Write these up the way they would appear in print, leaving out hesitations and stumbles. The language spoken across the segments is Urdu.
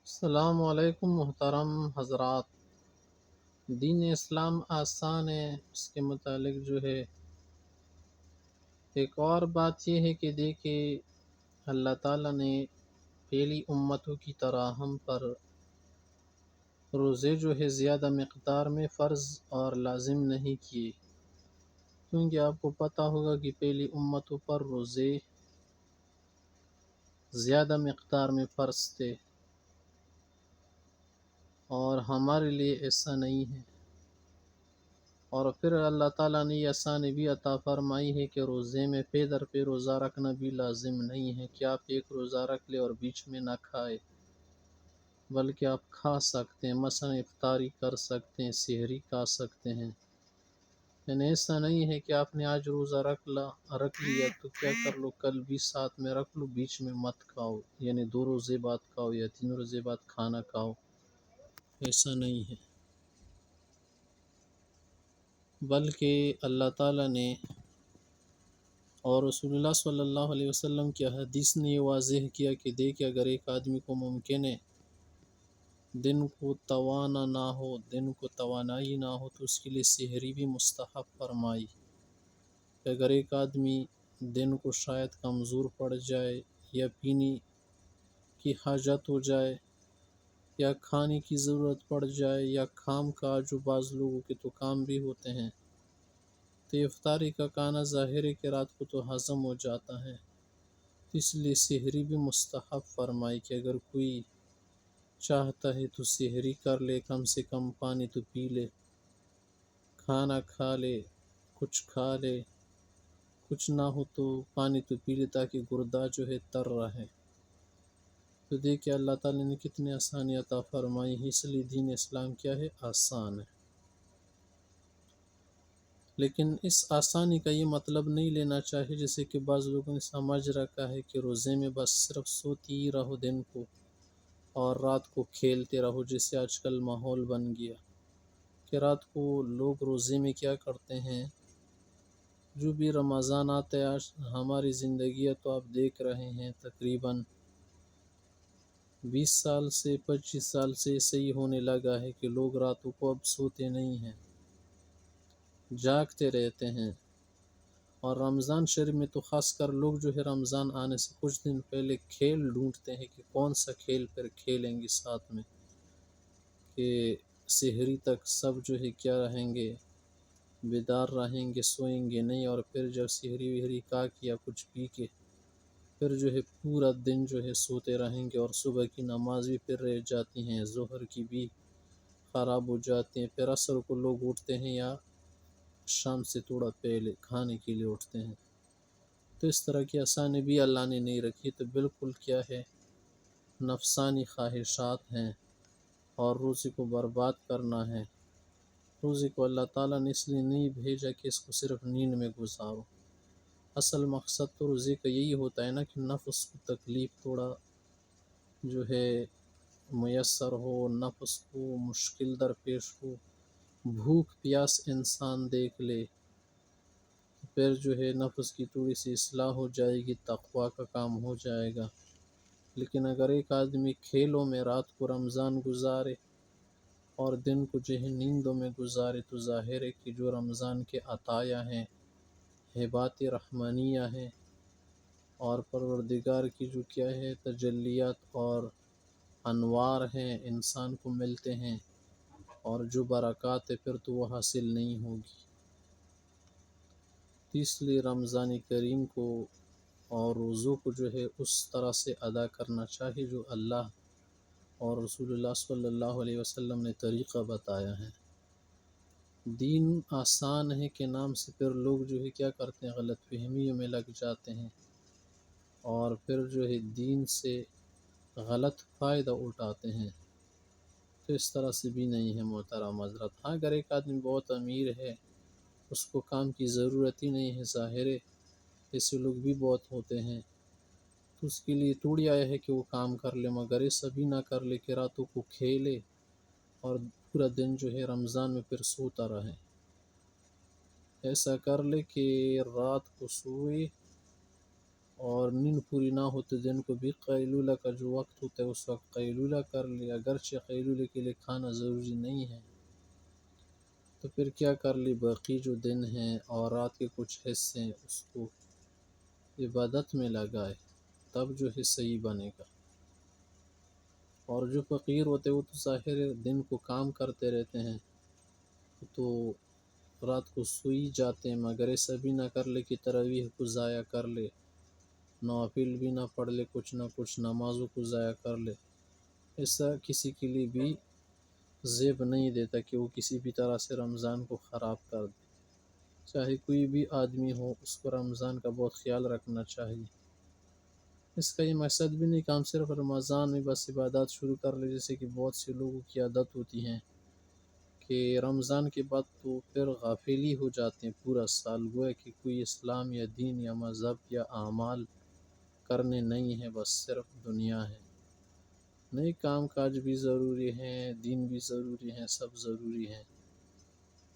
السلام علیکم محترم حضرات۔ دین اسلام آسان ہے، اس کے متعلق جو ہے ایک اور بات یہ ہے کہ دیکھیں اللہ تعالیٰ نے پہلی امتوں کی طرح ہم پر روزے جو ہے زیادہ مقدار میں فرض اور لازم نہیں کیے، کیونکہ آپ کو پتہ ہوگا کہ پہلی امتوں پر روزے زیادہ مقدار میں فرض تھے اور ہمارے لیے ایسا نہیں ہے۔ اور پھر اللہ تعالیٰ نے یہ آسانی بھی عطا فرمائی ہے کہ روزے میں پے در پہ روزہ رکھنا بھی لازم نہیں ہے کہ آپ ایک روزہ رکھ لے اور بیچ میں نہ کھائے، بلکہ آپ کھا سکتے ہیں، مثلا افطاری کر سکتے ہیں، سحری کھا سکتے ہیں۔ یعنی ایسا نہیں ہے کہ آپ نے آج روزہ رکھ لیا تو کیا کر لو کل بھی ساتھ میں رکھ لو، بیچ میں مت کھاؤ، یعنی 2 روزے بعد کھاؤ یا 3 روزے بعد کھانا کھاؤ، ایسا نہیں ہے۔ بلکہ اللہ تعالیٰ نے اور رسول اللہ صلی اللہ علیہ وسلم کی حدیث نے یہ واضح کیا کہ دیکھیں اگر ایک آدمی کو ممکن ہے دن کو توانائی نہ ہو تو اس کے لیے سحری بھی مستحب فرمائی۔ اگر ایک آدمی دن کو شاید کمزور پڑ جائے یا پینے کی حاجت ہو جائے یا کھانے کی ضرورت پڑ جائے یا کام کاج جو بعض لوگوں کے تو کام بھی ہوتے ہیں، تو افطاری کا کھانا ظاہر ہے کہ رات کو تو ہضم ہو جاتا ہے، اس لیے سحری بھی مستحب فرمائی کہ اگر کوئی چاہتا ہے تو سحری کر لے، کم سے کم پانی تو پی لے، کھانا کھا لے، کچھ کھا لے، کچھ نہ ہو تو پانی تو پی لے تاکہ گردہ جو ہے تر رہے۔ تو دیکھیں اللہ تعالیٰ نے کتنی آسانی عطا فرمائی ہے، اس لیے دین اسلام کیا ہے؟ آسان ہے۔ لیکن اس آسانی کا یہ مطلب نہیں لینا چاہیے جیسے کہ بعض لوگوں نے سمجھ رکھا ہے کہ روزے میں بس صرف سوتی ہی رہو دن کو اور رات کو کھیلتے رہو، جیسے آج کل ماحول بن گیا کہ رات کو لوگ روزے میں کیا کرتے ہیں، جو بھی رمضان آتا ہے آج ہماری زندگی تو آپ دیکھ رہے ہیں تقریباً 20 سال سے 25 سال سے ایسے ہی ہونے لگا ہے کہ لوگ راتوں کو اب سوتے نہیں ہیں، جاگتے رہتے ہیں۔ اور رمضان شریف میں تو خاص کر لوگ جو ہے رمضان آنے سے کچھ دن پہلے کھیل ڈھونڈتے ہیں کہ کون سا کھیل پھر کھیلیں گے ساتھ میں، کہ سحری تک سب جو ہے کیا رہیں گے، بیدار رہیں گے، سوئیں گے نہیں، اور پھر جب سحری وحری کا کیا کچھ پی کے پھر جو ہے پورا دن جو ہے سوتے رہیں گے، اور صبح کی نماز بھی پھر رہ جاتی ہیں، ظہر کی بھی خراب ہو جاتی ہیں، پھر عصر کو لوگ اٹھتے ہیں یا شام سے تھوڑا پہلے کھانے کے لیے اٹھتے ہیں۔ تو اس طرح کی آسانی بھی اللہ نے نہیں رکھی، تو بالکل کیا ہے، نفسانی خواہشات ہیں اور روزے کو برباد کرنا ہے۔ روزے کو اللہ تعالیٰ نے اس لیے نہیں بھیجا کہ اس کو صرف نیند میں گزارو، اصل مقصد تو روزے کا یہی ہوتا ہے نا کہ نفس کو تکلیف تھوڑا جو ہے میسر ہو، نفس کو مشکل درپیش ہو، بھوک پیاس انسان دیکھ لے، پھر جو ہے نفس کی تھوڑی سی اصلاح ہو جائے گی، تقویٰ کا کام ہو جائے گا۔ لیکن اگر ایک آدمی کھیلوں میں رات کو رمضان گزارے اور دن کو جو ہے نیندوں میں گزارے، تو ظاہر ہے کہ جو رمضان کے عطایا ہیں، ہبات رحمانیہ ہیں، اور پروردگار کی جو کیا ہے تجلیات اور انوار ہیں انسان کو ملتے ہیں، اور جو برکات ہے پھر تو وہ حاصل نہیں ہوگی۔ اس لیے رمضان کریم کو اور روزوں کو جو ہے اس طرح سے ادا کرنا چاہیے جو اللہ اور رسول اللہ صلی اللہ علیہ وسلم نے طریقہ بتایا ہے۔ دین آسان ہے کے نام سے پھر لوگ جو ہے کیا کرتے ہیں، غلط فہمیوں میں لگ جاتے ہیں اور پھر جو ہے دین سے غلط فائدہ اٹھاتے ہیں، تو اس طرح سے بھی نہیں ہے محترم حضرت۔ ہاں اگر ایک آدمی بہت امیر ہے، اس کو کام کی ضرورت ہی نہیں ہے، ظاہر ہے ایسے لوگ بھی بہت ہوتے ہیں، تو اس کے لیے تھوڑی آیا ہے کہ وہ کام کر لے، مگر ایسا بھی نہ کر لے کہ راتوں کو کھیلے اور پورا دن جو ہے رمضان میں پھر سوتا رہے۔ ایسا کر لے کہ رات کو سوئے اور نیند پوری نہ ہوتے دن کو بھی قیلولہ کا جو وقت ہوتا ہے اس وقت قیلولہ کر لے، اگرچہ قیلولے کے لیے کھانا ضروری نہیں ہے، تو پھر کیا کر لی باقی جو دن ہیں اور رات کے کچھ حصے ہیں اس کو عبادت میں لگائے، تب جو ہے صحیح بنے گا۔ اور جو فقیر ہوتے وہ تو ظاہر دن کو کام کرتے رہتے ہیں، تو رات کو سوئی جاتے ہیں، مگر ایسا بھی نہ کر لے کہ تراویح کو ضائع کر لے، نوافل بھی نہ پڑھ لے، کچھ نہ کچھ نمازوں کو ضائع کر لے۔ ایسا کسی کے لیے بھی زیب نہیں دیتا کہ وہ کسی بھی طرح سے رمضان کو خراب کر دے، چاہے کوئی بھی آدمی ہو، اس کو رمضان کا بہت خیال رکھنا چاہیے۔ اس کا یہ مقصد بھی نہیں کہ ہم صرف رمضان میں بس عبادات شروع کر لیں، جیسے کہ بہت سے لوگوں کی عادت ہوتی ہیں کہ رمضان کے بعد تو پھر غافلی ہو جاتے ہیں پورا سال، گویا کہ کوئی اسلام یا دین یا مذہب یا اعمال کرنے نہیں ہیں، بس صرف دنیا ہے۔ نئے کام کاج بھی ضروری ہیں، دین بھی ضروری ہیں، سب ضروری ہیں،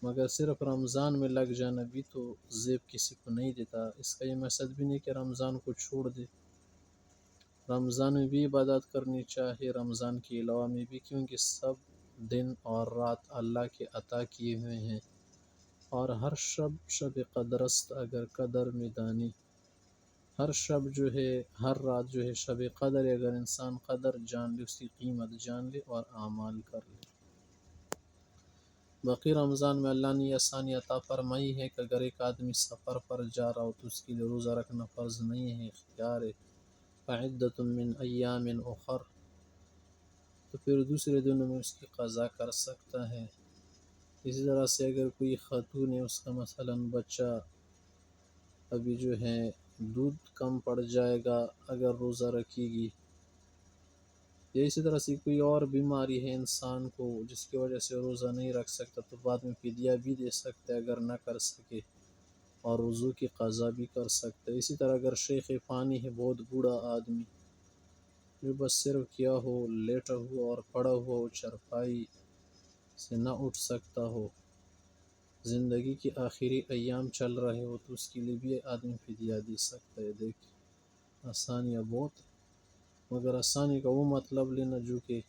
مگر صرف رمضان میں لگ جانا بھی تو زیب کسی کو نہیں دیتا۔ اس کا یہ مقصد بھی نہیں کہ رمضان کو چھوڑ دے، رمضان میں بھی عبادت کرنی چاہیے، رمضان کے علاوہ میں بھی، کیونکہ سب دن اور رات اللہ کے عطا کیے ہوئے ہیں، اور ہر شب قدر است اگر قدر میں دانی، ہر شب جو ہے، ہر رات جو ہے شب قدر ہے، اگر انسان قدر جان لے، اس کی قیمت جان لے اور اعمال کر لے۔ باقی رمضان میں اللہ نے آسانی عطا فرمائی ہے کہ اگر ایک آدمی سفر پر جا رہا ہو تو اس کے لیے روزہ رکھنا فرض نہیں ہے، اختیار ہے، فعدۃ من ایام اخر، تو پھر دوسرے دنوں میں اس کی قضا کر سکتا ہے۔ اسی طرح سے اگر کوئی خاتون ہے، اس کا مثلاً بچہ ابھی جو ہے دودھ کم پڑ جائے گا اگر روزہ رکھے گی، یا اسی طرح سے کوئی اور بیماری ہے انسان کو جس کی وجہ سے روزہ نہیں رکھ سکتا، تو بعد میں فدیہ بھی دے سکتا ہے اگر نہ کر سکے، اور وضو کی قضا بھی کر سکتا ہے۔ اسی طرح اگر شیخ فانی ہے، بہت بوڑھا آدمی جو بس صرف کیا ہو لیٹا ہوا اور پڑا ہوا ہو، چرپائی سے نہ اٹھ سکتا ہو، زندگی کے آخری ایام چل رہے ہو، تو اس کے لیے بھی آدمی فدیہ دے سکتا ہے۔ دیکھ آسانیاں بہت، مگر آسانی کا وہ مطلب لینا جو کہ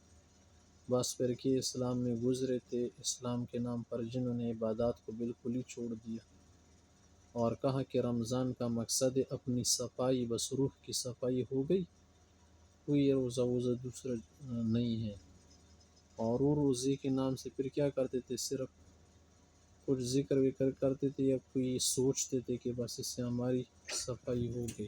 بعض فرقے اسلام میں گزرے تھے، اسلام کے نام پر جنہوں نے عبادات کو بالکل ہی چھوڑ دیا اور کہا کہ رمضان کا مقصد اپنی صفائی، بس روح کی صفائی ہو گئی، کوئی روزہ دوسرا نہیں ہے، اور وہ روزے کے نام سے پھر کیا کرتے تھے، صرف کچھ ذکر وکر کرتے تھے یا کوئی سوچتے تھے کہ بس اس سے ہماری صفائی ہو گئی۔